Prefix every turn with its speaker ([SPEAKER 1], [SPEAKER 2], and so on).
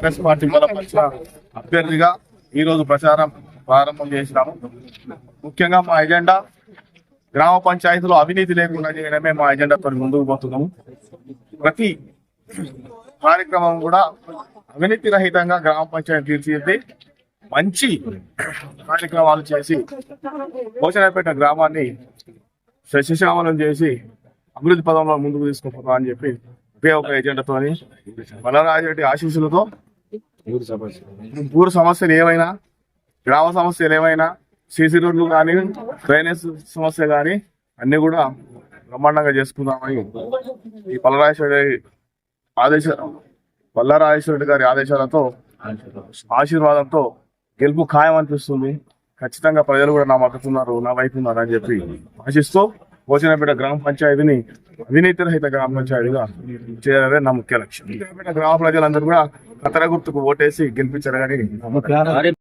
[SPEAKER 1] Congress party బలపరిచ అభ్యర్థిగా ఈ రోజు ప్రచారం ప్రారంభం చేసినాము. ముఖ్యంగా మా ఎజెండా గ్రామ పంచాయతీలో అవినీతి లేకుండా చేయడమే మా ఎజెండాతో ముందుకు పోతున్నాము. ప్రతి కార్యక్రమం కూడా అవినీతి రహితంగా గ్రామ పంచాయతీ తీర్చిదిద్ది మంచి కార్యక్రమాలు చేసి భోజనపేట గ్రామాన్ని సస్యశ్యామలం చేసి అభివృద్ధి పదంలో ముందుకు తీసుకుపోతాం అని చెప్పి ఒకే ఒక ఎజెండాతో బలరాజరెడ్డి ఆశీస్సులతో ఊరు సమస్యలు ఏమైనా, గ్రామ సమస్యలు ఏమైనా, సీసీ రోడ్లు కానీ, డ్రైనేజ్ సమస్య కానీ అన్ని కూడా బ్రహ్మాండంగా చేసుకుందామని ఈ పల్లారాజేశ్వరరెడ్డి గారి ఆదేశాలతో ఆశీర్వాదంతో గెలుపు ఖాయం అనిపిస్తుంది. ఖచ్చితంగా ప్రజలు కూడా నా మద్దతున్నారు, నా వైపు ఉన్నారు అని చెప్పి ఆశిస్తూ భోజనపేట గ్రామ పంచాయతీని అవినీతి రహిత గ్రామ పంచాయతీగా చేయాలనే నా ముఖ్య లక్ష్యం. గ్రామ ప్రజలందరూ కూడా కత్తెర గుర్తుకు ఓటేసి గెలిపించారని